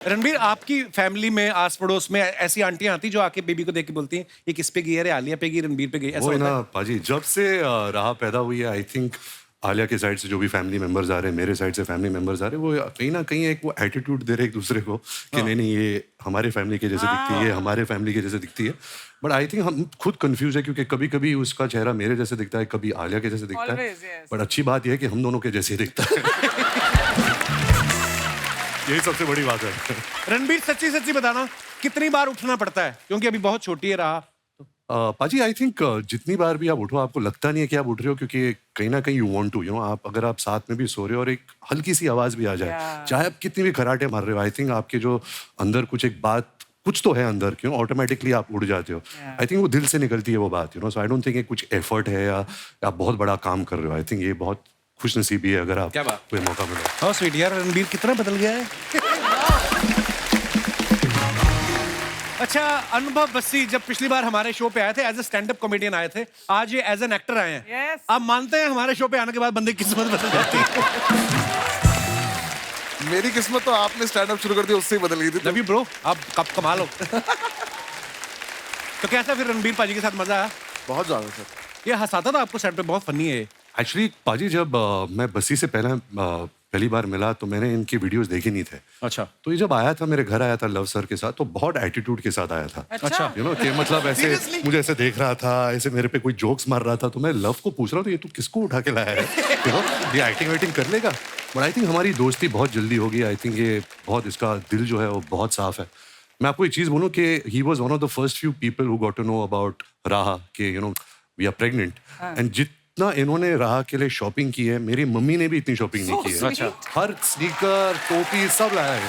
रणबीर, आपकी फैमिली में आस पड़ोस में ऐसी आंटियां आती जो आके बेबी को देख के बोलती हैं ये किस पे गई है? अरे आलिया पे गई, रणबीर पे गई, ऐसा वो होता ना है? पाजी, जब से राह पैदा हुई है, आई थिंक आलिया के साइड से जो भी फैमिली मेंबर्स आ रहे हैं, मेरे साइड से फैमिली मेंबर्स आ रहे हैं, वो कहीं ना कहीं एक वो एटीट्यूड दे रहे हैं एक दूसरे को कि नहीं नहीं, ये हमारे फैमिली के जैसे दिखती है, ये हमारे फैमिली के जैसे दिखती है। बट आई थिंक हम खुद कंफ्यूज है, क्योंकि कभी कभी उसका चेहरा मेरे जैसे दिखता है, कभी आलिया के जैसे दिखता है। बट अच्छी बात यह है कि हम दोनों के जैसे ही दिखता है। यही सबसे बड़ी बात है। रणबीर, सच्ची सच्ची बताना, कितनी बार उठना पड़ता है? क्योंकि अभी बहुत छोटी है राह। पाजी, आई थिंक जितनी बार भी आप उठो, आपको लगता नहीं है कि आप उठ रहे हो, क्योंकि कहीं ना कहीं यू वांट टू, आप अगर आप साथ में भी सो रहे हो और एक हल्की सी आवाज भी आ जाए, चाहे आप कितनी भी खराटे मार रहे हो, आई थिंक आपके जो अंदर कुछ तो है अंदर, क्यों ऑटोमेटिकली आप उड़ जाते हो। आई थिंक वो दिल से निकलती है वो बात, सो आई डोंट थिंक कुछ एफर्ट है या आप बहुत बड़ा काम कर रहे हो। आई थिंक ये बहुत खुश नसीबी है अगर आप कोई मौका मिले। हाँ स्वीट यार, रणबीर कितना बदल गया है। अच्छा, अनुभव बस्सी जब पिछली बार हमारे शो पे आए थे as a stand up comedian आए थे, आज ये एज एन एक्टर आए हैं। Yes. आप मानते हैं हमारे शो पे आने के बाद बंदे की किस्मत बदल जाती है? मेरी किस्मत तो आपने स्टैंड अप शुरू कर दिया, उससे ही बदल गई थी। लव यू ब्रो, आप कब कमाल हो। तो कैसा फिर रणबीर पाजी के साथ मजा आया? बहुत ज्यादा सर। ये हंसाता था आपको सेट पे, बहुत फनी है। एक्चुअली पाजी, जब मैं बस्सी से पहली बार मिला तो मैंने इनकी वीडियोस देखे नहीं थे। अच्छा। तो ये जब आया था, मेरे घर आया था लव सर के साथ, तो बहुत एटीट्यूड के साथ आया था। अच्छा। कि मतलब ऐसे मुझे ऐसे देख रहा था, ऐसे मेरे पे कोई जोक्स मार रहा था, तो मैं लव को पूछ रहा हूँ तो ये तू किसको उठा के लाया है? ये एक्टिंग वेटिंग कर लेगा। बट आई थिंक हमारी दोस्ती बहुत जल्दी होगी। आई थिंक ये बहुत, इसका दिल जो है वो बहुत साफ है। मैं आपको एक चीज बोलूँ कि he was one of the first few people who got to know about राह के वी आर प्रेग्नेंट। एंड जितना इन्होंने राह के लिए शॉपिंग की है, मेरी मम्मी ने भी इतनी शॉपिंग नहीं की है। अच्छा। हर स्नीकर, टोपी सब लाया है।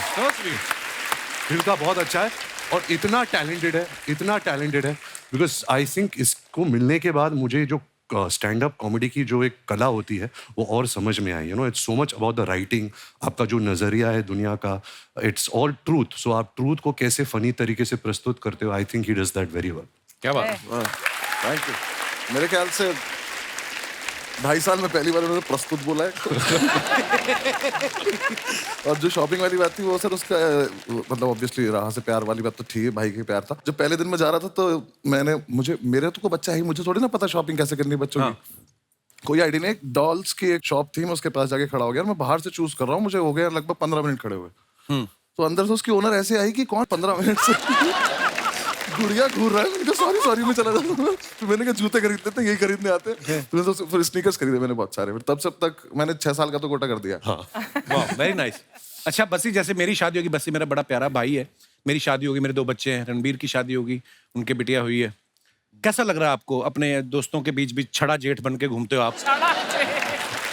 दिल का बहुत अच्छा है और इतना टैलेंटेड है बिकॉज आई थिंक इसको मिलने के बाद मुझे जो स्टैंड अप कॉमेडी की जो एक कला होती है वो और समझ में आई। It's so much about the writing, आपका जो नजरिया है दुनिया का, इट्स ऑल ट्रूथ। सो आप ट्रूथ को कैसे फनी तरीके से प्रस्तुत करते हो, I think he does that very well. क्या बात। Thank you. मेरे ख्याल से 2.5 साल में पहली बार उन्होंने प्रस्तुत बोला है। और जो शॉपिंग वाली बात थी वो सर, उसका मतलब ऑब्वियसली राह से प्यार वाली बात तो थी, भाई के प्यार था। जब पहले दिन में जा रहा था तो मेरे तो कोई बच्चा है, मुझे थोड़ी ना पता शॉपिंग कैसे करनी है बच्चों की। कोई आइडिया नहीं। एक डॉल्स की एक शॉप थी, मैं उसके पास जाके खड़ा हो गया। मैं बाहर से चूज कर रहा हूँ, मुझे हो गया लगभग 15 मिनट खड़े हुए। तो अंदर से उसकी ओनर ऐसे आई कि कौन 15 मिनट से गुड़िया घूर रहा है। मैंने कहा सॉरी मैं चला जाता हूँ। तो मैंने कहा जूते खरीदते थे, यही खरीदने आते। तो फिर स्नीकर्स खरीदे मैंने बहुत सारे। तब से अब तक मैंने 6 साल का तो कोटा कर दिया। वाह, वेरी नाइस। अच्छा बस्सी, जैसे मेरी शादी होगी, बस्सी मेरा बड़ा प्यारा भाई है, मेरी शादी होगी, मेरे 2 बच्चे हैं, रणबीर की शादी होगी, उनके बिटिया हुई है। कैसा लग रहा है आपको? अपने दोस्तों के बीच बीच छड़ा जेठ बन के घूमते हो आप।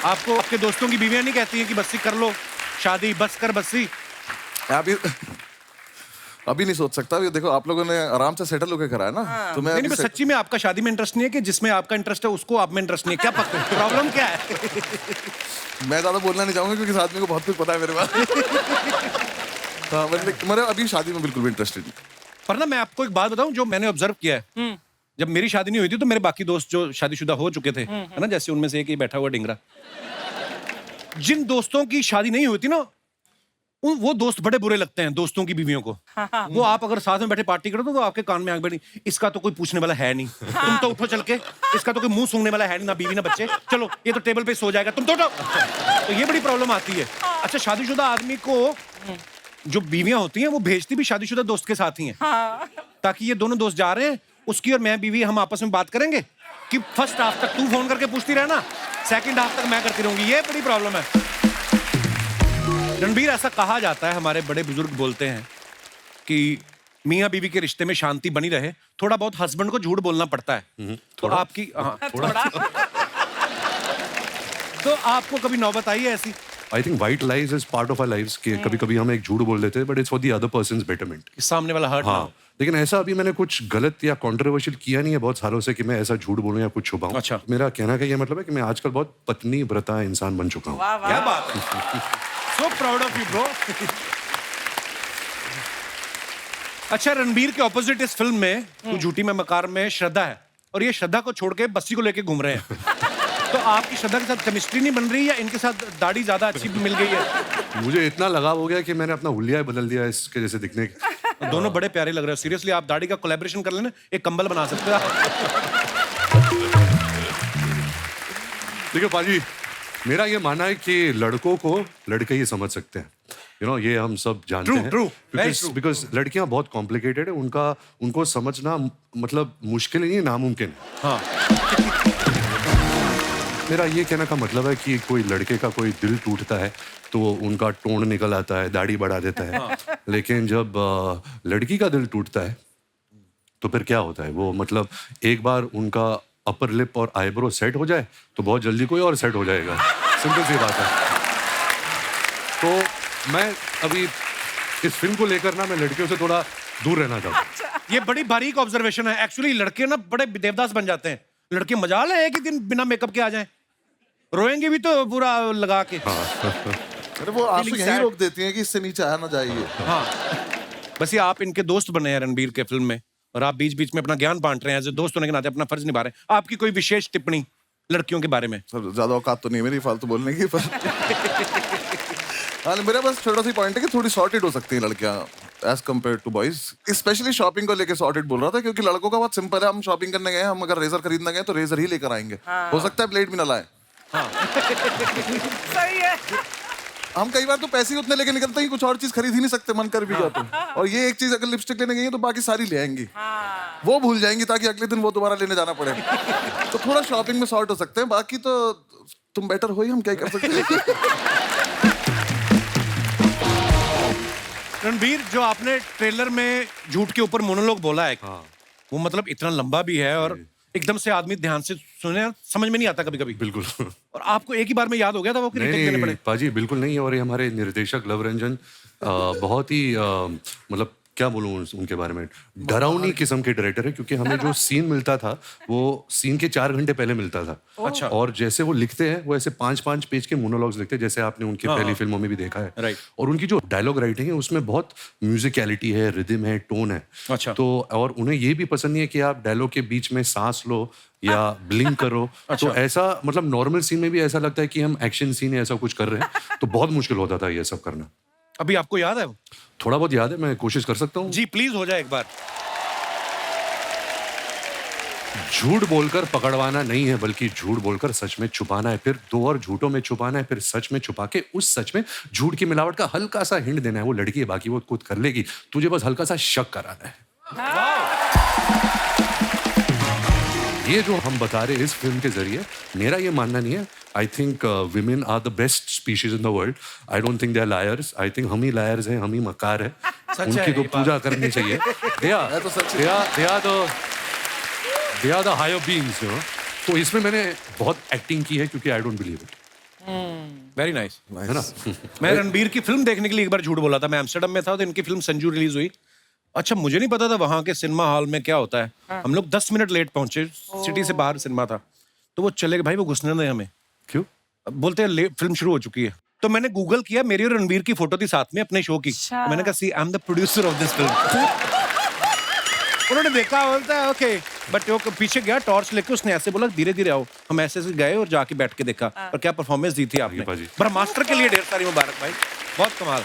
आपको आपके दोस्तों की बीवियां नहीं कहती हैं कि बस्सी कर लो शादी, बस कर बस्सी? अभी नहीं सोच सकता। अभी देखो, आप लोगों ने आराम से सेटल होकर करा है ना। तो मैं नहीं, सच्ची में आपका शादी में इंटरेस्ट नहीं है कि जिसमें आपका इंटरेस्ट है उसको आप में इंटरेस्ट नहीं है? क्या प्रॉब्लम क्या है? मैं ज्यादा बोलना नहीं चाहूंगा क्योंकि आदमी को बहुत कुछ पता है मेरे बारे। हाँ, मेरे अभी शादी में बिल्कुल भी इंटरेस्टेड नहीं। पर ना मैं आपको एक बात बताऊं जो मैंने ऑब्जर्व किया है। जब मेरी शादी नहीं हुई थी तो मेरे बाकी दोस्त जो शादीशुदा हो चुके थे, है ना, जैसे उनमें से एक ही बैठा हुआ डिंगरा, जिन दोस्तों की शादी नहीं हुई थी ना, वो दोस्त बड़े बुरे लगते हैं दोस्तों की बीवियों को। वो आप अगर साथ में बैठे पार्टी करो तो आपके कान में आग बैठी, इसका तो कोई पूछने वाला है नहीं, तुम तो उठो चल के, इसका तो कोई मुंह सूंघने वाला है नहीं, ना बीवी ना बच्चे, चलो ये तो टेबल पे सो जाएगा, तुम तो उठो। तो ये बड़ी प्रॉब्लम आती है। अच्छा, शादीशुदा आदमी को जो बीवियां होती हैं वो भेजती भी शादीशुदा दोस्त के साथ ही हैं, ताकि ये दोनों दोस्त जा रहे हैं, उसकी और मैं बीवी हम आपस में बात करेंगे कि फर्स्ट हाफ तक तू फोन करके पूछती रहना, सेकंड हाफ तक मैं करती रहूंगी। ये बड़ी प्रॉब्लम है। रणबीर, ऐसा कहा जाता है, हमारे बड़े बुजुर्ग बोलते हैं कि मियाँ बीवी के रिश्ते में शांति बनी रहे, थोड़ा बहुत हस्बैंड को झूठ बोलना पड़ता है। तो आपकी तो आपको कभी नौबत आई है ऐसी? I think white lies is part of our lives कि कभी-कभी हम एक झूठ बोल देते हैं, but it's for the other persons betterment. सामने वाला हर्ट। हाँ, लेकिन ऐसा अभी मैंने कुछ गलत या कंट्रोवर्शियल किया नहीं है बहुत सालों से कि मैं ऐसा झूठ बोलूं या कुछ छुपाऊं। अच्छा। मेरा कहना का ये मतलब है कि मैं आजकल बहुत पत्नी व्रता इंसान बन चुका हूँ। क्या बात है। So proud of you, bro. अच्छा, रणबीर के ऑपोजिट इस फिल्म में तू झूठी में मकार में श्रद्धा है, और ये श्रद्धा को छोड़ के बस्सी को लेके घूम रहे हैं। तो आपकी श्रद्धा के साथ केमिस्ट्री नहीं बन रही या इनके साथ दाढ़ी ज्यादा अच्छी मिल गई है? मुझे इतना लगाव हो गया कि मैंने अपना हुलिया बदल दिया इसके जैसे दिखने के। दोनों बड़े प्यारे लग रहे हो सीरियसली। आप दाढ़ी का कोलैबोरेशन कर लेना, एक कंबल बना सकते हो आप। देखिए पाजी, मेरा ये मानना है कि लड़कों को लड़के ही समझ सकते हैं, ये हम सब जानते True, हैं। true, very true. बिकॉज लड़कियां बहुत कॉम्प्लिकेटेड है, उनको समझना मतलब मुश्किल ही नहीं, नामुमकिन है। हाँ, मेरा ये कहने का मतलब है कि कोई लड़के का कोई दिल टूटता है तो उनका टोन निकल आता है, दाढ़ी बढ़ा देता है। लेकिन जब लड़की का दिल टूटता है तो फिर क्या होता है, वो मतलब एक बार उनका अपर लिप और आईब्रो सेट हो जाए तो बहुत जल्दी कोई और सेट हो जाएगा। सिंपल सी बात है। तो मैं अभी इस फिल्म को लेकर ना, मैं लड़कियों से थोड़ा दूर रहना चाहता हूँ। ये बड़ी बारीक ऑब्जर्वेशन है। एक्चुअली लड़के ना बड़े देवदास बन जाते हैं। लड़के मजाल है कि दिन बिना मेकअप के आ जाएं, रोएंगे भी तो पूरा लगा के। अरे वो आंसू Feeling यहीं sad. रोक देती हैं कि इससे नीचे आया ना जाइए। हाँ, बस ये आप इनके दोस्त बने हैं रणबीर के फिल्म में, और आप बीच बीच में अपना ज्ञान बांट रहे हैं, जो दोस्त होने के नाते अपना फर्ज निभा रहे हैं। आपकी कोई विशेष टिप्पणी लड़कियों के बारे में? सर ज्यादा औकात तो नहीं मेरी फालतू बोलने की, पर हाँ मेरा बस छोटा सा पॉइंट है कि थोड़ी सॉर्टेड हो सकती हैं लड़कियां as compare to boys. Specially shopping को लेकर सॉर्टेड बोल रहा था, क्योंकि लड़कों का बहुत सिंपल है। हम शॉपिंग करने गए, हम अगर रेजर खरीदने गए तो रेजर ही लेकर आएंगे। हो सकता है ब्लेड भी ना लाए। सही है। हम कई बार तो पैसे ही उतने लेके निकलते हैं, कुछ और चीज खरीद ही नहीं सकते, मन कर भी जाते हैं। और ये एक चीज अगर लिपस्टिक लेने गई है तो बाकी सारी ले आएंगी, वो भूल जाएंगी ताकि अगले दिन वो दोबारा लेने जाना पड़े। तो थोड़ा शॉपिंग में सॉर्ट हो सकते हैं, बाकी तो तुम बेटर हो ही, हम क्या ही कर सकते हैं। रणबीर, जो आपने ट्रेलर में झूठ के ऊपर मोनोलॉग बोला है, वो मतलब इतना लंबा भी है और एकदम से आदमी ध्यान से सुने, समझ में नहीं आता कभी कभी। बिल्कुल। और आपको एक ही बार में याद हो गया था वो कि रिटेक देने नहीं पड़े? पाजी, बिल्कुल नहीं। और ये हमारे निर्देशक लव रंजन बहुत ही मतलब क्या बोलूं उनके बारे में, डरावनी किस्म के डायरेक्टर है। क्योंकि हमें जो सीन मिलता था वो सीन के 4 घंटे पहले मिलता था। अच्छा। और जैसे वो लिखते हैं वो ऐसे 5-5 पेज के मोनोलॉग्स लिखते हैं, जैसे आपने उनकी पहली फिल्मों में भी देखा है। राइट। और उनकी जो डायलॉग राइटिंग है उसमें बहुत म्यूजिकलिटी है, रिदम है, टोन है। अच्छा। तो और उन्हें ये भी पसंद नहीं है कि आप डायलॉग के बीच में सांस लो या ब्लिंक करो। तो ऐसा मतलब नॉर्मल सीन में भी ऐसा लगता है कि हम एक्शन सीन है ऐसा कुछ कर रहे हैं, तो बहुत मुश्किल होता था ये सब करना। अभी आपको याद है वो? थोड़ा बहुत याद है, मैं कोशिश कर सकता हूँ। जी प्लीज हो जाए एक बार। झूठ बोलकर पकड़वाना नहीं है, बल्कि झूठ बोलकर सच में छुपाना है, फिर 2 और झूठों में छुपाना है, फिर सच में छुपा के उस सच में झूठ की मिलावट का हल्का सा हिंट देना है। वो लड़की है, बाकी वो खुद कर लेगी, तुझे बस हल्का सा शक कराना है। ये जो हम बता रहे हैं इस फिल्म के जरिए, मेरा ये मानना नहीं है। I think women are the best species in the world. I don't think they are liars. I think हम ही लायर्स हैं, हम ही मकार है। उनकी तो पूजा करनी चाहिए। They are the higher beings, तो इसमें मैंने बहुत एक्टिंग की है, क्योंकि I don't believe it. Very nice. है ना? मैं रणबीर की फिल्म देखने के लिए एक बार झूठ बोला था। मैं एम्स्टर्डम में था तो इनकी फिल्म संजू रिलीज हुई। अच्छा, मुझे नहीं पता था वहां के सिनेमा हॉल में क्या होता है। हम लोग 10 मिनट लेट पहुंचे, सिटी से बाहर सिनेमा था। तो वो चले गए, भाई वो घुसने नहीं हमें। क्यों? बोलते हैं फिल्म शुरू हो चुकी है। तो मैंने गूगल किया, मेरी और रणबीर की फोटो थी साथ में अपने शो की। अच्छा। मैंने कहा see I am the producer of this film. उन्होंने देखा, बोलता है ओके, बट वो पीछे गया टॉर्च लेके, उसने ऐसे बोला धीरे धीरे आओ। हम ऐसे से गए और जाके बैठ के देखा। और क्या परफॉर्मेंस दी थी आपने। बाजी। ब्रह्मास्त्र के लिए ढेर सारी मुबारक भाई, बहुत कमाल।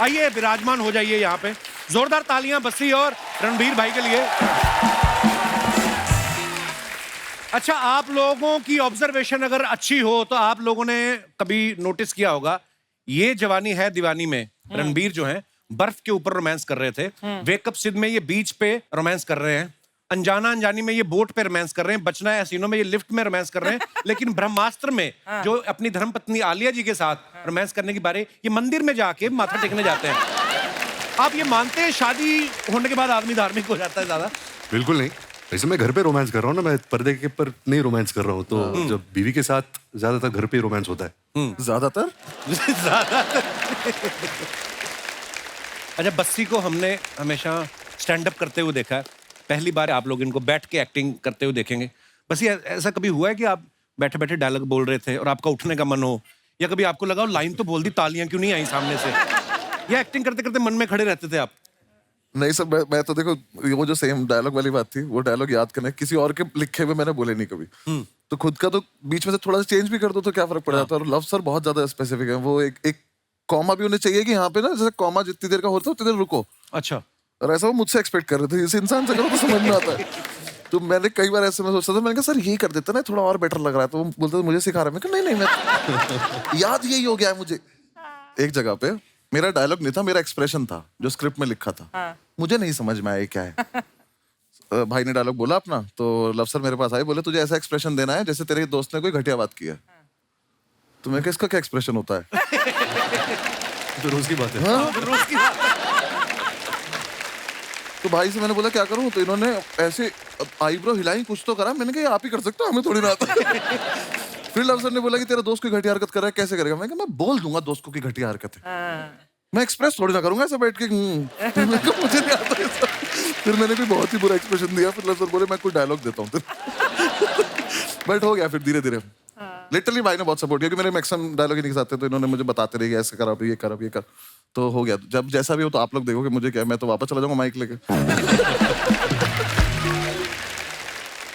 आइए विराजमान हो जाइए यहाँ पे। जोरदार तालियां बस्सी और रणबीर भाई के लिए। अच्छा, आप लोगों की ऑब्जर्वेशन अगर अच्छी हो तो आप लोगों ने कभी नोटिस किया होगा, ये जवानी है दीवानी में रणबीर जो है बर्फ के ऊपर रोमांस कर रहे थे। वेकअप सिड में ये बीच पे रोमांस कर रहे हैं। अनजाना अनजानी में ये बोट पे रोमांस कर रहे हैं। बचना है हसीनों में ये लिफ्ट में रोमांस कर रहे हैं। लेकिन ब्रह्मास्त्र में जो अपनी धर्मपत्नी आलिया जी के साथ रोमांस करने की बारे, ये मंदिर में जाके माथा टेकने जाते हैं। आप ये मानते हैं शादी होने के बाद आदमी धार्मिक हो जाता है ज्यादा? बिल्कुल नहीं। वैसे मैं घर पे रोमांस कर रहा हूँ ना, मैं पर्दे के पर नहीं रोमांस कर रहा हूँ। तो जब बीवी के साथ ज्यादातर घर पे रोमांस होता है। ज्यादातर अच्छा, बस्सी को हमने हमेशा स्टैंड अप करते हुए देखा है। पहली बार आप लोग इनको बैठ के एक्टिंग करते हुए देखेंगे। बस ये ऐसा कभी हुआ है कि आप बैठे बैठे डायलॉग बोल रहे थे और आपका उठने का मन हो, या कभी आपको लगा लाइन तो बोल दी, तालियां क्यों नहीं आई सामने से, या एक्टिंग करते करते मन में खड़े रहते थे आप? नहीं सर, मैं तो देखो, वो जो सेम डायलॉग वाली बात थी, वो डायलॉग याद करना, किसी और के लिखे हुए मैंने बोले नहीं कभी। तो खुद का तो बीच में से थोड़ा सा चेंज भी कर दो तो क्या फर्क पड़ जाता है। और लव सर बहुत ज्यादा स्पेसिफिक है, वो एक कॉमा भी उन्हें चाहिए कि यहाँ पे ना जैसे कॉमा जितनी देर का होता है उतनी देर रुको, अच्छा और ऐसा वो मुझसे एक्सपेक्ट कर रहे थे, इस इंसान से करो तो समझ में आता है। तो मैंने कई बार ऐसे में सोचता था, मैंने कहा सर ये कर देते ना, थोड़ा और बेटर लग रहा है, तो वो बोलते थे मुझे सिखा रहा है। मैं कहा नहीं मैं याद यही हो गया है मुझे। एक जगह पे मेरा डायलॉग नहीं था, मेरा एक्सप्रेशन था जो स्क्रिप्ट में लिखा था, मुझे नहीं समझ में आया ये क्या है। भाई ने डायलॉग बोला अपना, तो लव सर मेरे पास आए, बोले तुझे ऐसा एक्सप्रेशन देना है जैसे तेरे दोस्त ने कोई घटिया बात की है। तो मैं कहा इसका क्या एक्सप्रेशन होता है? तो रोज की बात है। हाँ? तो भाई से मैंने बोला क्या करूं, तो इन्होंने ऐसे आईब्रो हिलाई, कुछ तो करा। मैंने कहा ये आप ही कर सकते हो, हमें थोड़ी ना आता। फिर लव सर ने बोला कि तेरा दोस्त कोई घटिया हरकत कर रहा है, कैसे करेगा? मैं कहा मैं बोल दूंगा दोस्त को कि घटिया हरकत है, मैं एक्सप्रेस थोड़ी ना करूंगा ऐसे बैठ के। मैंने कहा मुझे नहीं आता ऐसा। फिर मैंने भी बहुत ही बुरा एक्सप्रेशन दिया। फिर लव सर बोले मैं कोई डायलॉग देता हूँ। बट हो गया फिर धीरे धीरे। लिटरली भाई ने बहुत सपोर्ट किया कि मेरे मैक्सिमम डायलॉग ही नहीं आते, तो इन्होंने मुझे बताते रहे ऐसे कर, अब ये कर, अब ये कर, तो हो गया। जब जैसा भी हो तो आप लोग देखोगे, मुझे क्या, मैं तो वापस चला जाऊंगा माइक लेके।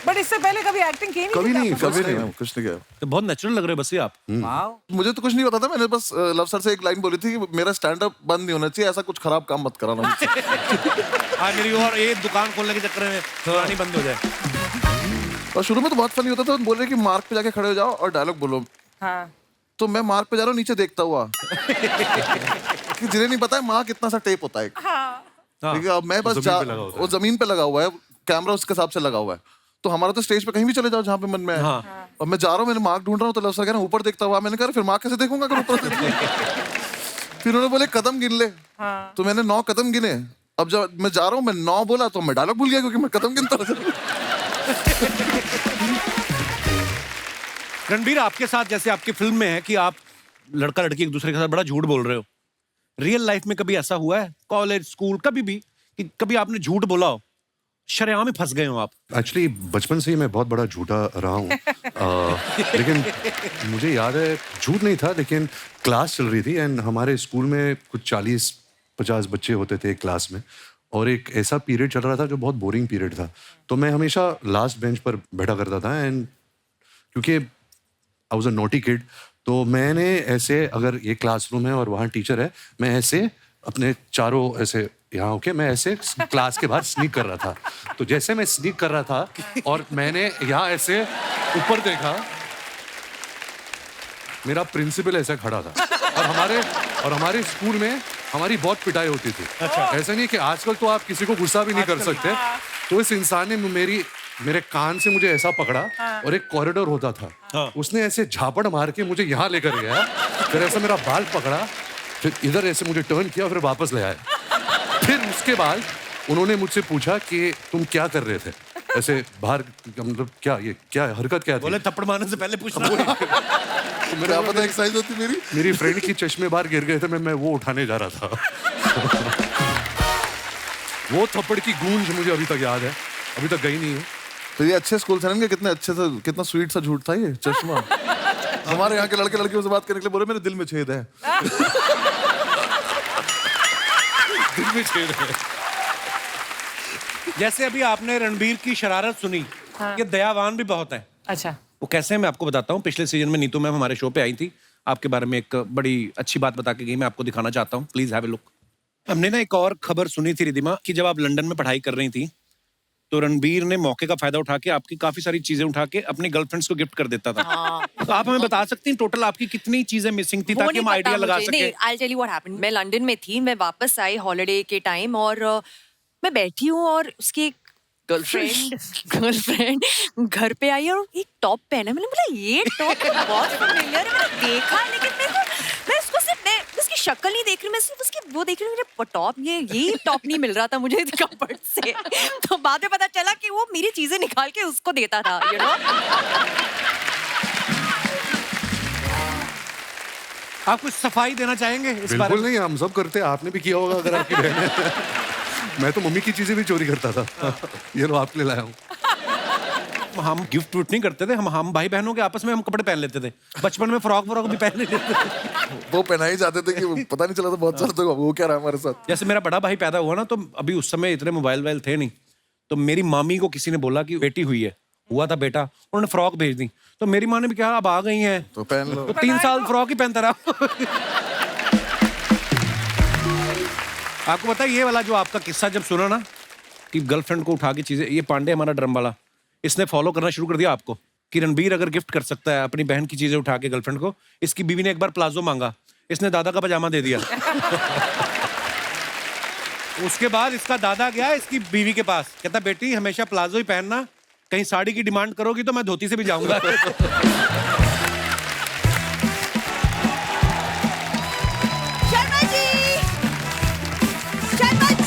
बट इससे पहले कभी एक्टिंग की नहीं? कभी नहीं, कभी नहीं, कुछ नहीं किया। तो बहुत नेचुरल लग रहे हो बस ये आप। वाओ। मुझे तो कुछ नहीं पता था, मैंने बस लव सर से एक लाइन बोली थी कि मेरा स्टैंड अप बंद नहीं होना चाहिए, ऐसा कुछ खराब काम मत कराना मुझसे। हाँ मेरी और एक दुकान खोलने के चक्कर में पुरानी बंद हो जाए। और शुरू में तो बहुत फनी होता था, बोल रहे कि मार्क पे जाके खड़े हो जाओ और डायलॉग बोलो। हाँ। तो मैं मार्क पे जा रहा हूँ नीचे देखता हुआ कि जिन्हें नहीं पता है मार्क कितना सा टेप होता है। ठीक है, अब मैं बस वो जमीन पे लगा हुआ है, कैमरा उसके हिसाब से लगा हुआ है, तो हमारा तो स्टेज पे कहीं भी चले जाओ जहाँ पे मन में है। और मैं जा रहा हूँ, मैंने मार्क ढूंढ रहा हूँ, तो लव सर कह रहे हैं ऊपर देखता हुआ। मैंने कहा फिर मार्क कैसे देखूंगा अगर ऊपर से? फिर उन्होंने बोले कदम गिन ले, तो मैंने 9 कदम गिने। अब जब मैं जा रहा हूँ, मैं 9 बोला तो मैं डायलॉग भूल गया क्योंकि मैं कदम गिनता था। रणबीर, आपके साथ जैसे आपकी फिल्म में है कि आप लड़का लड़की एक दूसरे के साथ बड़ा झूठ बोल रहे हो, रियल लाइफ में कभी ऐसा हुआ है, कॉलेज स्कूल कभी भी, कि कभी आपने झूठ बोला हो, शरेआम में फंस गए हो आप? एक्चुअली बचपन से ही मैं बहुत बड़ा झूठा रहा हूँ। लेकिन मुझे याद है, झूठ नहीं था, लेकिन क्लास चल रही थी एंड हमारे स्कूल में कुछ 40-50 बच्चे होते थे एक क्लास में, और एक ऐसा पीरियड चल रहा था जो बहुत बोरिंग पीरियड था। तो मैं हमेशा लास्ट बेंच पर बैठा करता था, एंड क्योंकि I was a naughty kid, तो मैंने ऐसे, अगर ये क्लासरूम है और वहाँ टीचर है, मैं ऐसे अपने चारों ऐसे यहाँ होके मैं ऐसे क्लास के बाहर स्नीक कर रहा था। तो जैसे मैं स्नीक कर रहा था और मैंने यहाँ ऐसे ऊपर देखा, मेरा प्रिंसिपल ऐसा खड़ा था। और हमारे स्कूल में हमारी बहुत पिटाई होती थी। ऐसा नहीं कि आजकल तो आप किसी को गुस्सा भी नहीं कर सकते। तो इस इंसान ने मेरे कान से मुझे ऐसा पकड़ा, और एक कॉरिडोर होता था, उसने ऐसे झापड़ मार के मुझे यहाँ लेकर गया, फिर ऐसा मेरा बाल पकड़ा, फिर इधर ऐसे मुझे टर्न किया, फिर वापस ले आया। फिर उसके बाद उन्होंने मुझसे पूछा कि तुम क्या कर रहे थे ऐसे बाहर, मतलब क्या हरकत क्या थी? बोले थप्पड़ मारने से पहले पूछना। तो मेरा पता एक्सरसाइज होती मेरी फ्रेंड की चश्मे बाहर गिर गए थे, मैं वो उठाने जा रहा था। वो थप्पड़ की गूंज मुझे अभी तक याद है, अभी तक गई नहीं है। तो ये अच्छे स्कूल से ना, कितने अच्छे से, कितना स्वीट सा झूठ था ये चश्मा। हमारे यहाँ के लड़के लड़कियों से बात करने के लिए बोले मेरे दिल में छेद है। दिल में छेद है। जैसे अभी आपने रणबीर की शरारत सुनी, ये दयावान भी बहुत है। अच्छा, वो कैसे है मैं आपको बताता हूँ। पिछले सीजन में नीतू मैम हमारे शो पे आई थी, आपके बारे में एक बड़ी अच्छी बात बता के गई, मैं आपको दिखाना चाहता हूँ, प्लीज हैव ए लुक। हमने ना एक और खबर सुनी थी रिदिमा, कि जब आप लंदन में पढ़ाई कर रही थी, तो रणबीर ने मौके का फायदा उठा के आपकी काफी सारी चीजें उठा के अपनी गर्लफ्रेंड्स को गिफ्ट कर देता था। तो आप हमें बता सकती हैं टोटल आपकी कितनी चीजें मिसिंग थी, ताकि हम आइडिया लगा सके। I'll tell you what happened. मैं लंदन में थी, मैं वापस आई हॉलिडे के टाइम, और मैं बैठी हूँ और उसकी गर्लफ्रेंड घर पे आई और एक टॉप पहना। मैंने बोला ये टॉप बहुत फेमिलियर है, मैंने देखा, लेकिन मैं उसको सिर्फ, मैं उसकी शक्ल नहीं देख रही, मैं सिर्फ उसकी वो देख रही हूँ, मुझे टॉप, ये टॉप नहीं मिल रहा था मुझे कपड़ से। तो बाद में पता चला कि वो मेरी चीजें निकाल के उसको देता था, you know? आप कुछ सफाई देना चाहेंगे इस बारे बिल्कुल में? नहीं, हम सब करते हैं, आपने भी किया होगा अगर आपकी बहन है। मैं तो मम्मी की चीजें भी चोरी करता था। ये लो आपके लिए लाया हूँ। हम गिफ्ट विफ्ट नहीं करते थे, हम भाई बहनों के आपस में हम कपड़े पहन लेते थे। बचपन में फ्रॉक भी पहन लेते थे। वो पहना ही जाते थे कि पता नहीं चला था बहुत साल तक वो क्या रहा हमारे साथ। जैसे मेरा बड़ा भाई पैदा हुआ ना, तो अभी उस समय इतने मोबाइल थे नहीं, तो मेरी मामी को किसी ने बोला कि बेटी हुई है, हुआ था बेटा, उन्होंने फ्रॉक भेज दी, तो मेरी माँ ने भी कहा अब आ गई हैं तो पहन लो। तो 3 साल फ्रॉक ही पहनता रहा। आपको पता है ये वाला जो आपका किस्सा जब सुना ना कि गर्लफ्रेंड को उठा के चीजें, ये पांडे हमारा ड्रम वाला, इसने फॉलो करना शुरू कर दिया आपको कि रणबीर अगर गिफ्ट कर सकता है अपनी बहन की चीजें उठा के गर्लफ्रेंड को। इसकी बीवी ने एक बार प्लाजो मांगा, इसने दादा का पजामा दे दिया। उसके बाद इसका दादा गया इसकी बीवी के पास, कहता बेटी हमेशा प्लाजो ही पहनना, कहीं साड़ी की डिमांड करोगी तो मैं धोती से भी जाऊंगा। Sharma ji, Sharma ji.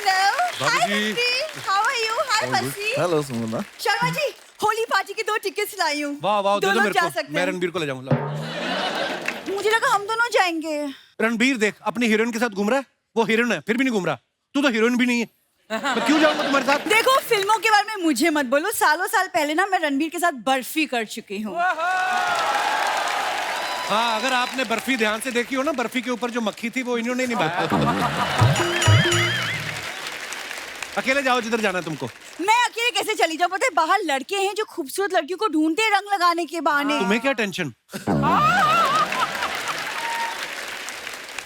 Hello, hi Ranbir, how are you? Hi मसी। हेलो सुमना। शर्मा जी, होली पार्टी के 2 टिकट्स लाई हूँ। वाह वाह, दे दो दोनों मेरे जा को, सकते मैं हैं। रणबीर को ले जाऊंगा। मुझे लगा हम दोनों जाएंगे। रणबीर देख अपनी हीरोइन के साथ घूम रहा है, वो हीरोइन है फिर भी नहीं घूम रहा, तू तो हीरोइन भी नहीं है, मैं क्यों जाऊंगा तुम्हारे साथ? देखो फिल्मों के बारे में मुझे मत बोलो, सालों साल पहले ना मैं रणबीर के साथ बर्फी कर चुकी हूँ। हाँ, अगर आपने बर्फी ध्यान से देखी हो ना, बर्फी के ऊपर जो मक्खी थी वो इन्होंने निभाया। अकेले जाओ जिधर जाना है तुमको। मैं अकेले कैसे चली जाऊँ? पता है बाहर लड़के हैं जो खूबसूरत लड़कियों को ढूंढते हैं रंग लगाने के बहाने। तुम्हें क्या टेंशन?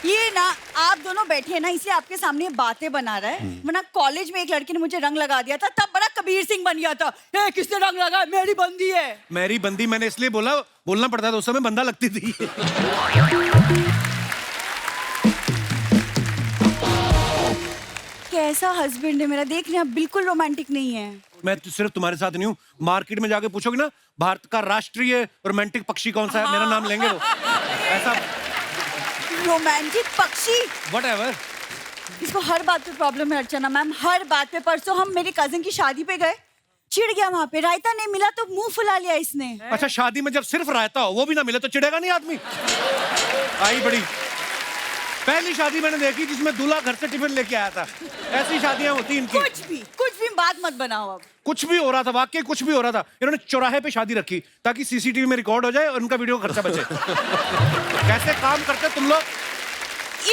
ये ना आप दोनों बैठे हैं ना, इसलिए आपके सामने बातें बना रहा है, वरना कॉलेज में एक लड़के ने मुझे रंग लगा दिया था, तब बड़ा कबीर सिंह बन गया था। ए, किसने रंग लगाया? मेरी बंदी है। मेरी बंदी मैंने इसलिए बोलना पड़ता था, उस समय बंदा लगती थी। कैसा हस्बैंड है मेरा, देखने आप बिल्कुल रोमांटिक नहीं है। मैं तो सिर्फ तुम्हारे साथ नहीं हूँ, मार्केट में जाके पूछोगे ना भारत का राष्ट्रीय रोमांटिक पक्षी कौन सा है, मेरा नाम लेंगे वो। ऐसा रोमांटिक पक्षी, व्हाटएवर। इसको हर बात पे प्रॉब्लम है अर्चना मैम, हर बात पे। परसों हम मेरी कजिन की शादी पे गए, चिढ़ गया वहां पे, रायता नहीं मिला तो मुंह फुला लिया इसने। अच्छा, शादी में जब सिर्फ रायता हो वो भी ना मिले तो चिढ़ेगा नहीं आदमी? आई बड़ी पहली शादी मैंने देखी जिसमें दूल्हा घर से टिफिन लेके आया था। ऐसी शादियां होती इनकी। कुछ भी बात मत बनाओ अब। कुछ भी हो रहा था, वाकई कुछ भी हो रहा था। इन्होंने चौराहे पे शादी रखी ताकि सीसीटीवी में रिकॉर्ड हो जाए और उनका वीडियो खर्चा बचे। कैसे काम करते तुम लोग?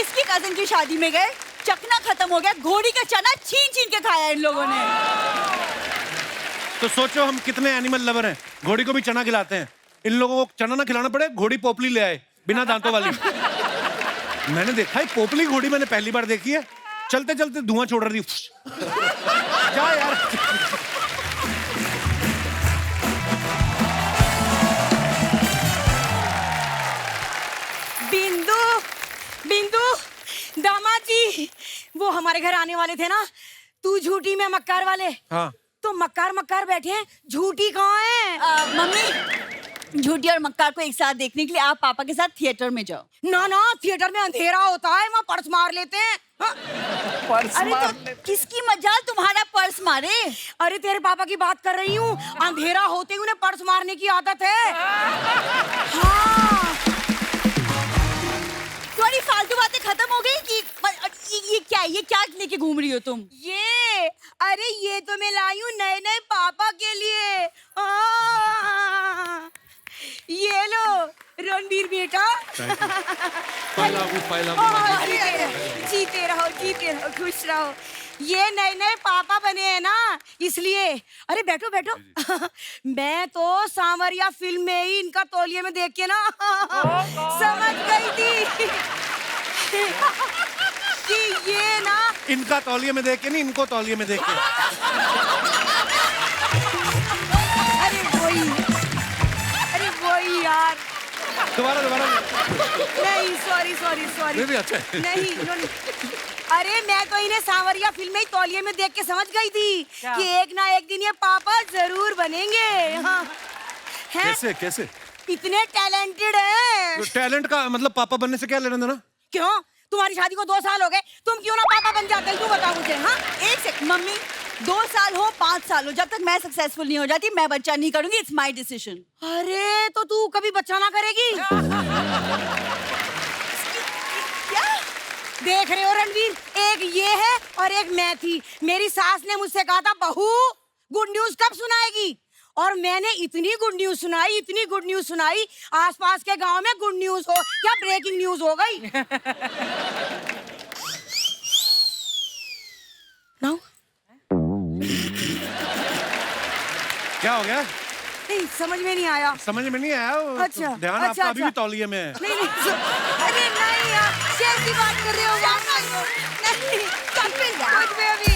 इसकी कजिन की शादी में गए, चखना खत्म हो गया, घोड़ी का चना छीन छीन के खाया इन लोगों ने। तो सोचो हम कितने एनिमल लवर हैं, घोड़ी को भी चना खिलाते हैं। इन लोगों को चना ना खिलाना पड़े, घोड़ी पोपली ले आए बिना दांतों वाली। मैंने देखा है पोपली घोड़ी, मैंने पहली बार देखी है। चलते चलते धुआं छोड़ रही थी। जा यार। बिंदु, बिंदु, दामाद जी, वो हमारे घर आने वाले थे ना, तू झूठी में मक्कार वाले। हाँ, तो मक्कार मक्कार बैठे हैं, झूठी कहाँ है? मम्मी, झूठी और मक्कार को एक साथ देखने के लिए आप पापा के साथ थिएटर में जाओ। ना ना, थिएटर में अंधेरा होता है, वहाँ पर्स मार लेते हैं। हाँ? अरे तो किसकी मजाल तुम्हारा पर्स मारे? अरे तेरे पापा की बात कर रही हूँ, अंधेरा होते ही उन्हें पर्स मारने की आदत है। हाँ, तुम्हारी फालतू बातें खत्म हो गई कि ये क्या है? ये क्या लेके घूम रही हो तुम? ये, अरे ये तो मैं लाई हूँ नए नए पापा के लिए। ये लो रणबीर बेटा। अरे, जीते रहो, खुश रहो। ये नए नए पापा बने हैं ना, इसलिए। अरे बैठो बैठो। मैं तो सांवरिया फिल्म में ही इनका तौलिए में देख के ना समझ गई थी कि ये ना, इनका तौलिए में देख के नहीं, इनको तौलिए में देख के। अरे वही यार। दोबारा नहीं, सॉरी। नहीं अच्छा है। नहीं। अरे मैं तो इन्हें सांवरिया फिल्म में ही तौलिए में देख के समझ गई थी कि एक ना एक दिन ये पापा जरूर बनेंगे। हाँ। हैं? कैसे? इतने टैलेंटेड हैं। टैलेंट का मतलब पापा बनने से क्या लेना देना? क्यों? तुम्हारी शादी को 2 साल हो गए, तुम क्यों ना पापा बन जाते? तू बता मुझे। हाँ, एक सेकंड मम्मी, 2 साल हो 5 साल हो, जब तक मैं सक्सेसफुल नहीं हो जाती मैं बच्चा नहीं करूंगी। It's my decision. अरे तो तू कभी बच्चा ना करेगी? क्या देख रहे हो रणवीर, एक ये है और एक मैं थी। मेरी सास ने मुझसे कहा था बहू गुड न्यूज कब सुनाएगी, और मैंने इतनी गुड न्यूज सुनाई, आसपास के गांव में गुड न्यूज हो क्या ब्रेकिंग न्यूज हो गई। क्या हो गया? नहीं समझ में नहीं आया। समझ में नहीं आया वो अच्छा, ध्यान अच्छा, आपका अभी भी अच्छा। तौलिए में है। नहीं नहीं अरे नहीं यार, कैसी बात कर रहे हो नहीं कुछ भी अभी।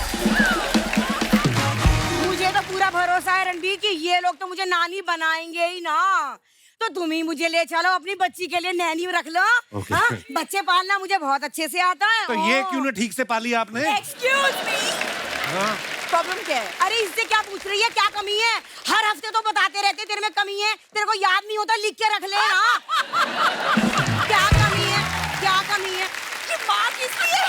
मुझे तो पूरा भरोसा है रणबीर कि ये लोग तो मुझे नानी बनाएंगे ही ना, तो तुम ही मुझे ले चलो, अपनी बच्ची के लिए नैनी रख लो। Okay. हाँ, बच्चे पालना मुझे बहुत अच्छे से आता है। तो ये क्यों ना ठीक से पाली आपने? एक्सक्यूज मी, हाँ। प्रॉब्लम क्या है? अरे इससे क्या पूछ रही है, क्या कमी है? हर हफ्ते तो बताते रहते तेरे में कमी है, तेरे को याद नहीं होता, लिख के रख ले ना। क्या कमी है, क्या कमी है? ये माँ किसकी है?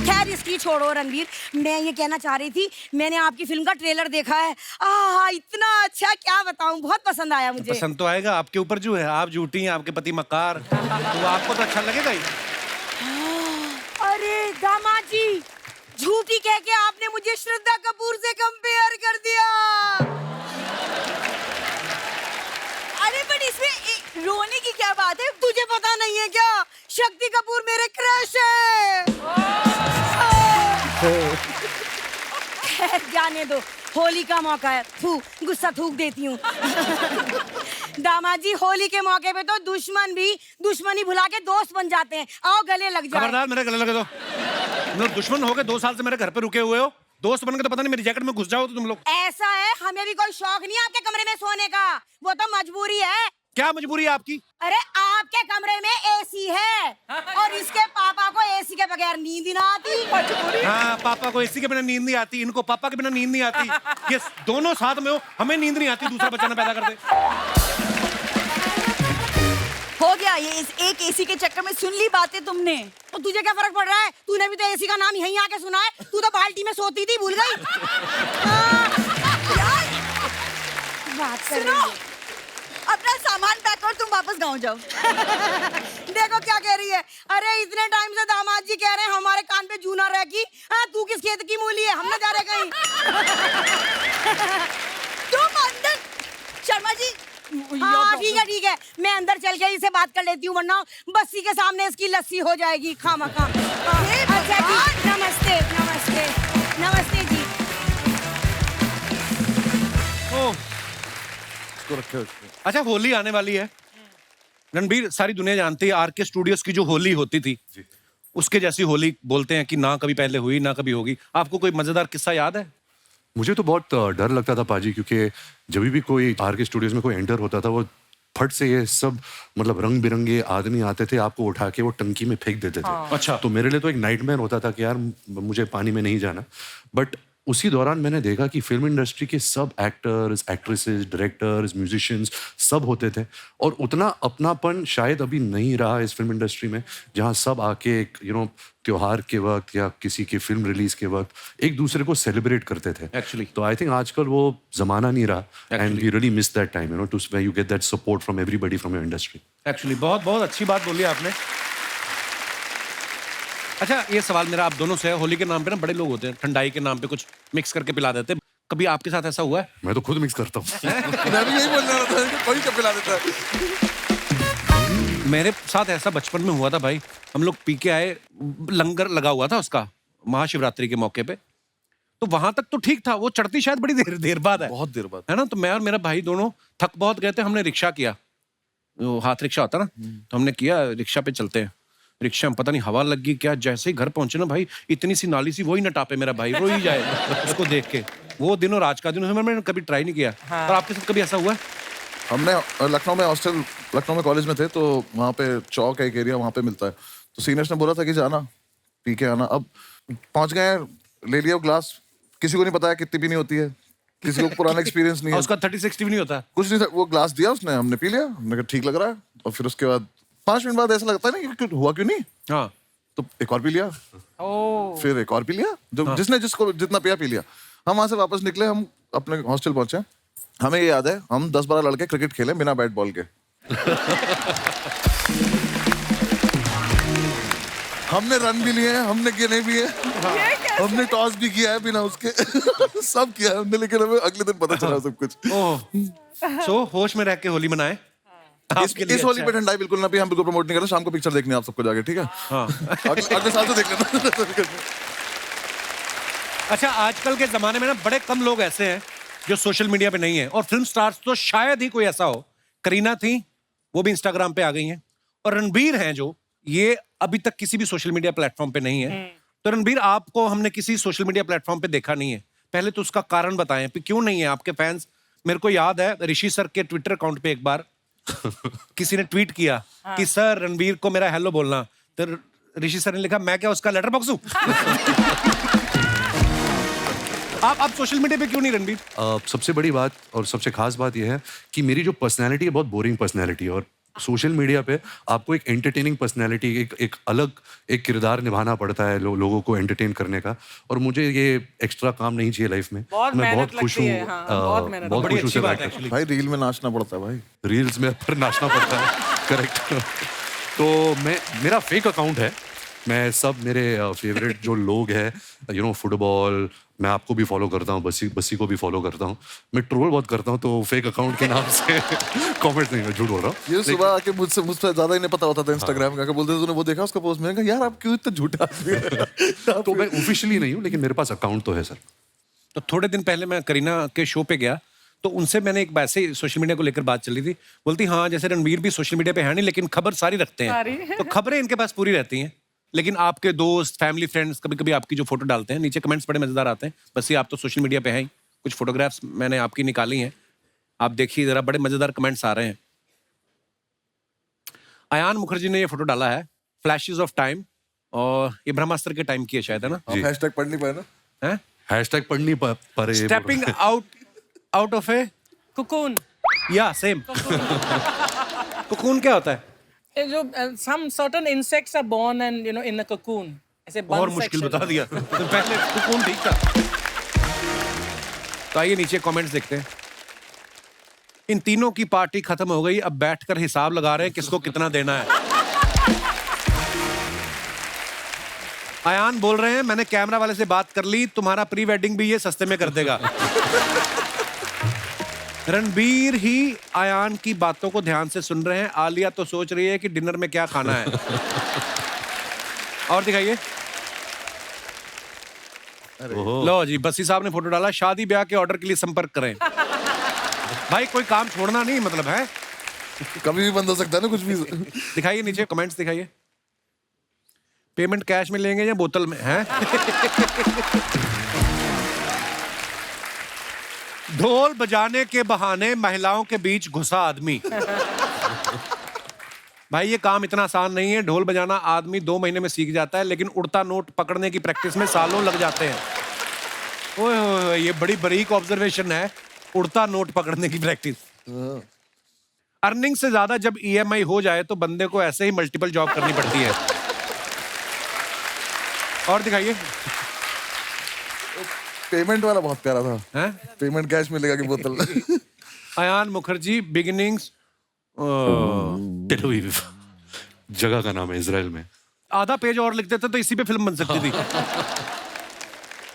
खैर इसकी छोड़ो रणवीर, मैं ये कहना चाह रही थी, मैंने आपकी फिल्म का ट्रेलर देखा है। इतना अच्छा, क्या बताऊं, बहुत पसंद आया मुझे। पसंद तो आएगा, आपके ऊपर जो है, आप झूठी हैं, आपके पति मक्कार, तो आपको तो अच्छा लगेगा ही। अरे दामाद जी, झूठी कह के आपने मुझे श्रद्धा कपूर से कंपेयर कर दिया। अरे बट इसमें रोने की क्या बात है? तुझे पता नहीं है क्या, शक्ति कपूर मेरे क्रश है। खैर जाने दो, होली का मौका है, गुस्सा थूक देती हूँ। दामाद जी, होली के मौके पे तो दुश्मन भी दुश्मनी भुला के दोस्त बन जाते हैं। आओ गले लग जाए। खबरदार मेरे गले लगे तो। तुम लोग दुश्मन हो गए, 2 साल से मेरे घर पे रुके हुए हो, दोस्त बन के तो पता नहीं मेरी जैकेट में घुस जाओ तो तुम लोग। ऐसा है, हमें भी कोई शौक नहीं है आपके कमरे में सोने का, वो तो मजबूरी है। क्या मजबूरी है आपकी? अरे आपके कमरे में एसी है और इसके पापा को एसी के बगैर नींद ही ना आती। हाँ, पापा को एसी के बिना नींद नहीं आती, इनको पापा के बिना नींद नहीं आती। ये दोनों साथ में हो, हमें नींद नहीं आती, दूसरा बच्चा ना पैदा कर दे। हो गया ये, इस एक एसी के चक्कर में सुन ली बातें तुमने। तो तुझे क्या फर्क पड़ रहा है? तूने भी तो एसी का नाम यहीं आके सुना है, तू तो बाल्टी में सोती थी, भूल गई? बात कर रही है। अपना सामान पैक कर, तुम वापस गाँव जाओ। देखो क्या कह रही है। अरे इतने टाइम से दामाद जी कह रहे हैं हमारे कान पे जूना रह की। तू किस खेत की मूली है, हम ना जा रहे कहीं। तुम अंदर, शर्मा जी। हाँ ठीक है, मैं अंदर चल के इसे बात कर लेती हूँ, वरना बस्सी के सामने इसकी लस्सी हो जाएगी खामखा। अच्छा जी, नमस्ते नमस्ते नमस्ते जी। ओह, इसको रखे अच्छा होली आने वाली है रणबीर, सारी दुनिया जानती है आरके स्टूडियोज की जो होली होती थी, उसके जैसी होली बोलते हैं कि ना कभी पहले हुई ना कभी होगी। आपको कोई मजेदार किस्सा याद है? मुझे तो बहुत डर लगता था पाजी, क्योंकि जब भी कोई आरके स्टूडियोज में कोई एंटर होता था, वो फट से ये सब मतलब रंग बिरंगे आदमी आते थे, आपको उठा के वो टंकी में फेंक देते थे। अच्छा। तो मेरे लिए तो एक नाइटमेयर होता था कि यार मुझे पानी में नहीं जाना। बट उसी दौरान मैंने देखा कि फिल्म इंडस्ट्री के सब एक्टर्स, एक्ट्रेसेस, डायरेक्टर्स, म्यूजिशियंस सब होते थे, और उतना अपनापन शायद अभी नहीं रहा इस फिल्म इंडस्ट्री में, जहाँ सब आके एक त्योहार के वक्त या किसी की फिल्म रिलीज के वक्त एक दूसरे को सेलिब्रेट करते थे। Actually. तो आई थिंक आजकल वो जमाना नहीं रहा, and we really miss that time, to where you get that support from everybody from your industry. Actually बहुत बहुत अच्छी बात बोली आपने। अच्छा, ये सवाल मेरा आप दोनों से है, होली के नाम पे ना बड़े लोग होते हैं, ठंडाई के नाम पे कुछ मिक्स करके पिला देते हैं, कभी आपके साथ ऐसा हुआ है? मैं तो खुद मिक्स करता हूँ। मैं भी यही बोलने वाला था कि कोई कब पिला देता है। मेरे साथ ऐसा बचपन में हुआ था भाई, हम लोग पी के आए, लंगर लगा हुआ था उसका महाशिवरात्रि के मौके पे, तो वहां तक तो ठीक था, वो चढ़ती शायद बड़ी देर बाद है, बहुत देर बाद है ना। तो मैं और मेरा भाई दोनों थक बहुत गए थे, हमने रिक्शा किया, वो हाथ रिक्शा होता ना, तो हमने किया रिक्शा पे चलते हैं। रिक्शा में पता नहीं हवा लग गई क्या, जैसे ही घर पहुंचे ना भाई, इतनी सी नाली सी, वही न टापे मेरा भाई, रो ही जाए उसको देख के। वो दिनों राज का दिन, मैंने कभी ट्राई नहीं किया। और आपके साथ कभी ऐसा हुआ है? हमने लखनऊ में कॉलेज में थे, तो वहाँ पे चौक है एक एरिया, वहाँ पे मिलता है, तो सीनियर्स ने बोला था कि जाना पी के आना। अब पहुंच गए, ले लिया ग्लास, किसी को नहीं पता है कितनी पीनी होती है, किसी को पुराना एक्सपीरियंस नहीं है, उसका 30-60 भी नहीं होता। कुछ नहीं था, वो ग्लास दिया उसने, हमने पी लिया, हमने कहा ठीक लग रहा है, और फिर उसके बाद 5 मिनट बाद ऐसा लगता है ना कि हुआ क्यों नहीं, हाँ, तो एक और पी लिया, फिर एक और पी लिया, जो जिसने जिसको जितना पिया पी लिया। हम वहां से वापस निकले, हम अपने हॉस्टल पहुंचे, हमें ये याद है हम 10-12 लड़के क्रिकेट खेले बिना बैट बॉल के। हमने रन भी लिए हैं, हमने गिने भी है, हमने टॉस भी किया है बिना उसके। सब किया है हमने, लेकिन हमें अगले दिन पता चला सब कुछ। ओह, सो होश में रह के होली मनाए। इस होली पे ठंडाई बिल्कुल ना, भी हम बिल्कुल प्रमोट नहीं कर रहे, शाम को पिक्चर देखनी है आप सबको जाके, ठीक है? हाँ। अगले साल तो देख लेना। अच्छा, आजकल के जमाने में ना बड़े कम लोग ऐसे हैं जो सोशल मीडिया पे नहीं है। और फिल्म स्टार्स तो शायद ही कोई ऐसा हो। करीना थी, वो भी इंस्टाग्राम पे आ गई हैं। और रणबीर हैं जो, ये अभी तक किसी भी सोशल मीडिया प्लेटफॉर्म पे नहीं है। तो रणबीर, आपको हमने किसी सोशल मीडिया प्लेटफॉर्म पे देखा नहीं है, पहले तो उसका कारण बताएं कि क्यों नहीं है। आपके फैंस, मेरे को याद है ऋषि सर के ट्विटर अकाउंट पे एक बार किसी ने ट्वीट किया कि सर रणबीर को मेरा हेलो बोलना, तो ऋषि सर ने लिखा मैं क्या उसका लेटर बॉक्स हूं? आप सोशल मीडिया पे क्यों नहीं रणबीर? सबसे बड़ी बात और सबसे खास बात यह है कि मेरी जो पर्सनैलिटी है बहुत बोरिंग पर्सनैलिटी है, और सोशल मीडिया पे आपको एक एंटरटेनिंग पर्सनैलिटी, एक अलग एक किरदार निभाना पड़ता है लोगों को एंटरटेन करने का, और मुझे ये एक्स्ट्रा काम नहीं चाहिए लाइफ में। बहुत मैं मेहनत बहुत खुश लगती हूँ, है, हाँ, बहुत मेहनत बहुत बड़ी खुश हूँ अच्छी से बात है बैठकर। एक्चुअली। भाई रील में नाचना पड़ता है भाई। रील्स में पर नाचना पड़ता है, करेक्ट। तो मेरा फेक अकाउंट है, मैं सब मेरे फेवरेट जो लोग हैं, फुटबॉल, मैं आपको भी फॉलो करता हूँ, बस्सी को भी फॉलो करता हूँ, मैं ट्रोल बहुत करता हूँ, तो फेक अकाउंट के नाम से कमेंट नहीं, मैं झूठ बोल रहा हूँ। ये सुबह आके मुझसे ज्यादा ही नहीं पता होता था इंस्टाग्राम का, बोलते थे तूने वो देखा उसका पोस्ट, मैंने कहा यार आप क्यों इतना झूठा आदमी हो? तो मैं ऑफिशियली नहीं हूँ, लेकिन मेरे पास अकाउंट तो है सर। तो थोड़े दिन पहले मैं करीना के शो पे गया, तो उनसे मैंने एक ऐसे ही सोशल मीडिया को लेकर बात चली थी। बोलती हाँ जैसे रणबीर भी सोशल मीडिया पे है नहीं, लेकिन खबर सारी रखते हैं, तो खबरें इनके पास पूरी रहती हैं। लेकिन आपके दोस्त, फैमिली, फ्रेंड्स कभी कभी आपकी जो फोटो डालते हैं, नीचे कमेंट्स बड़े मजेदार आते हैं। बस ये आप तो सोशल मीडिया पे हैं ही। कुछ फोटोग्राफ्स मैंने आपकी निकाली हैं, आप देखिए जरा, बड़े मजेदार कमेंट्स आ रहे हैं। अयान मुखर्जी ने ये फोटो डाला है, फ्लैशेस ऑफ टाइम, और ये ब्रह्मास्त्र के टाइम की है शायद, है ना? आप हैशटैग पढ़ नहीं पाए ना? हैं? हैशटैग पढ़नी पर stepping out of A cocoon, या सेम। कुकून क्या होता है? जो some certain insects are born and in a cocoon, ऐसे बंद और मुश्किल section बता दिया। तो पहले कुकून ठीक था। तो आइए नीचे कमेंट्स देखते हैं। इन तीनों की पार्टी खत्म हो गई, अब बैठकर हिसाब लगा रहे हैं किसको कितना देना है। अयान बोल रहे हैं मैंने कैमरा वाले से बात कर ली, तुम्हारा प्री वेडिंग भी ये सस्ते में कर देगा। रणबीर ही अयान की बातों को ध्यान से सुन रहे हैं। आलिया तो सोच रही है कि डिनर में क्या खाना है। और दिखाइए। लो जी, बस्सी साहब ने फोटो डाला, शादी ब्याह के ऑर्डर के लिए संपर्क करें। भाई कोई काम छोड़ना नहीं, मतलब है कभी भी बंद हो सकता है ना कुछ भी। दिखाइए नीचे कमेंट्स दिखाइए। पेमेंट कैश में लेंगे या बोतल में है? ढोल बजाने के बहाने महिलाओं के बीच घुसा आदमी। भाई ये काम इतना आसान नहीं है। ढोल बजाना आदमी 2 महीने में सीख जाता है, लेकिन उड़ता नोट पकड़ने की प्रैक्टिस में सालों लग जाते हैं। ओए ओए, ये बड़ी बारीक ऑब्जर्वेशन है, उड़ता नोट पकड़ने की प्रैक्टिस। अर्निंग से ज्यादा जब ईएमआई हो जाए तो बंदे को ऐसे ही मल्टीपल जॉब करनी पड़ती है। और दिखाइए। पेमेंट वाला बहुत प्यारा था। हैं? पेमेंट कैश मिलेगा कि बोतल? Ayan Mukherjee beginnings. Tel Aviv जगह का नाम है इजराइल में। आधा पेज और लिख देते तो इसी पे फिल्म बन सकती थी।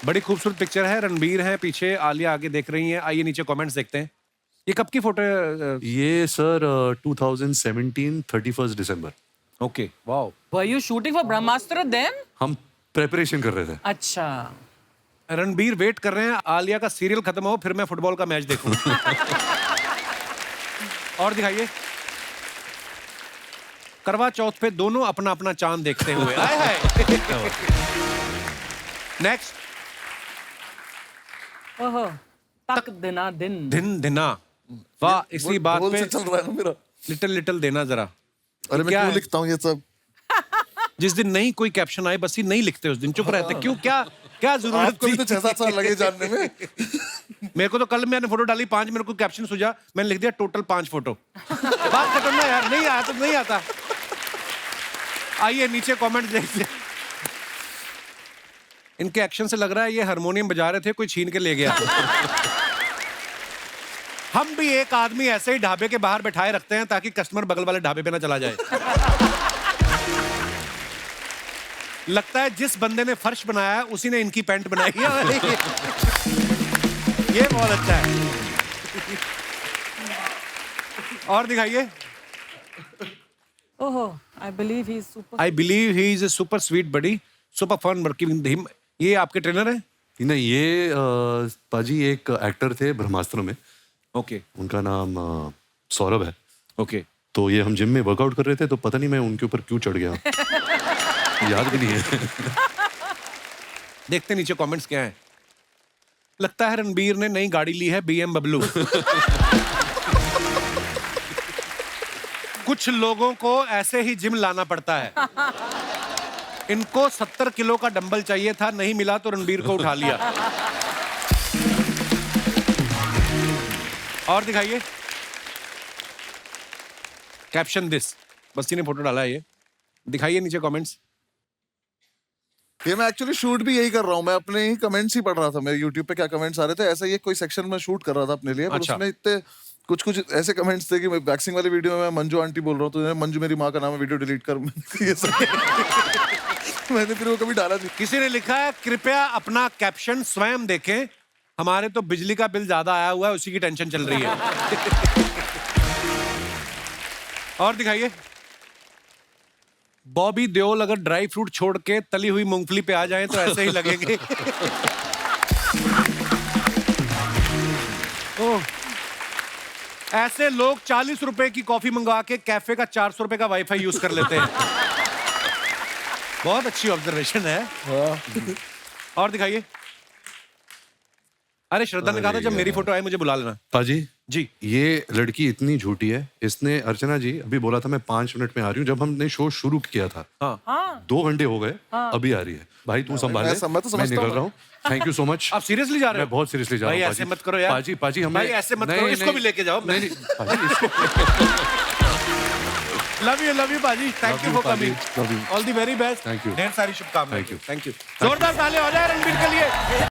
बड़ी खूबसूरत पिक्चर है। रणबीर है पीछे, आलिया आगे देख रही है। आइए नीचे कमेंट्स देखते हैं। ये कब की फोटो है? ये sir 2017 31 December. Okay, wow. Were you shooting for Brahmastra then? हम प्रेपरेशन कर रहे थे। अच्छा, रणबीर वेट कर रहे हैं आलिया का सीरियल खत्म हो फिर मैं फुटबॉल का मैच देखूं। और दिखाइए। करवा चौथ पे दोनों अपना अपना चांद देखते हुए। आए हाय। नेक्स्ट। ओहो, तक दिना दिन। दिन दिना। वाह, इसी बात ढोल पे से चल रहा है ना मेरा। लिटिल लिटिल देना जरा। अरे मैं क्या क्यों है? लिखता हूँ ये सब? जिस दिन नहीं कोई कैप्शन आए बस ही नहीं लिखते, उस दिन चुप रहते। क्यों, क्या क्या जरूरत आपको भी थी? तो 6-7 साल लगे जानने में। मेरे को तो कल मैंने फोटो डाली 5, मेरे को कैप्शन सूझा, मैंने लिख दिया टोटल 5 फोटो। बात खत्म ना यार, नहीं आया तो नहीं आता। आइए नीचे कमेंट देखिए। इनके एक्शन से लग रहा है ये हारमोनियम बजा रहे थे, कोई छीन के ले गया। हम भी एक आदमी ऐसे ही ढाबे के बाहर बैठाए रखते हैं ताकि कस्टमर बगल वाले ढाबे पे ना चला जाए। लगता है जिस बंदे ने फर्श बनाया है उसी ने इनकी पैंट बनाई है। ये बहुत अच्छा है। और दिखाइए। ओहो, I believe he's super. I believe he is a super sweet buddy, super fun working with him. ये आपके ट्रेनर हैं? नहीं ये पाजी एक एक्टर थे ब्रह्मास्त्र में, ओके उनका नाम सौरभ है। ओके तो ये हम जिम में वर्कआउट कर रहे थे तो पता नहीं मैं उनके ऊपर क्यों चढ़ गया, याद भी नहीं है। देखते नीचे कमेंट्स क्या है। लगता है रणबीर ने नई गाड़ी ली है BMW। कुछ लोगों को ऐसे ही जिम लाना पड़ता है। इनको 70 किलो का डंबल चाहिए था, नहीं मिला तो रणबीर को उठा लिया। और दिखाइए कैप्शन दिस, बस्ती ने फोटो डाला है ये, दिखाइए नीचे कमेंट्स। ये मैं एक्चुअली शूट भी यही कर रहा हूँ, मैं अपने ही कमेंट्स ही पढ़ रहा था, मेरे यूट्यूब पे क्या कमेंट्स आ रहे थे, ऐसा ये कोई सेक्शन में शूट कर रहा था अपने लिए, पर अच्छा। उसमें इतने कुछ ऐसे कमेंट्स थे कि मैं वैक्सिंग वाली वीडियो में मैं मंजू आंटी बोल रहा हूँ, तो मंजू मेरी माँ का नाम है, वीडियो डिलीट कर। ये सब मैंने फिर वो कभी डाला नहीं। किसी ने लिखा है कृपया अपना कैप्शन स्वयं देखें, हमारे तो बिजली का बिल ज्यादा आया हुआ है, उसी की टेंशन चल रही है। और दिखाइए बॉबी देओल अगर ड्राई फ्रूट छोड़ के तली हुई मूंगफली पे आ जाएं तो ऐसे ही लगेंगे। ओह, ऐसे लोग 40 रुपए की कॉफी मंगवा के कैफे का 400 रुपए का वाईफाई यूज कर लेते हैं। बहुत अच्छी ऑब्जर्वेशन है। और दिखाइए। अरे श्रद्धा ने कहा था जब मेरी फोटो आए मुझे बुला लेना। पाजी जी ये लड़की इतनी झूठी है, इसने अर्चना जी अभी बोला था मैं 5 मिनट में आ रही हूँ, जब हमने शो शुरू किया था हाँ 2 घंटे हो गए, अभी आ रही है। भाई तू संभाल ले, मैं तो मैं समझता निकल हूँ। रहा हूँ। Thank you so much. आप सीरियसली जा रहे हो? मैं बहुत सीरियसली जा रहा भाई हूँ। ऐसे मत करो यार। पाजी हमें भाई ऐसे मत करो, इसको भी लेके जाओ। नहीं पाजी इसको लव यू बाजी, thank you for coming, all the very best, Thank you. ढेर सारी शुभकामनाएं। Thank you. Thank you. जोरदार ताली हो जाए रणबीर के लिए।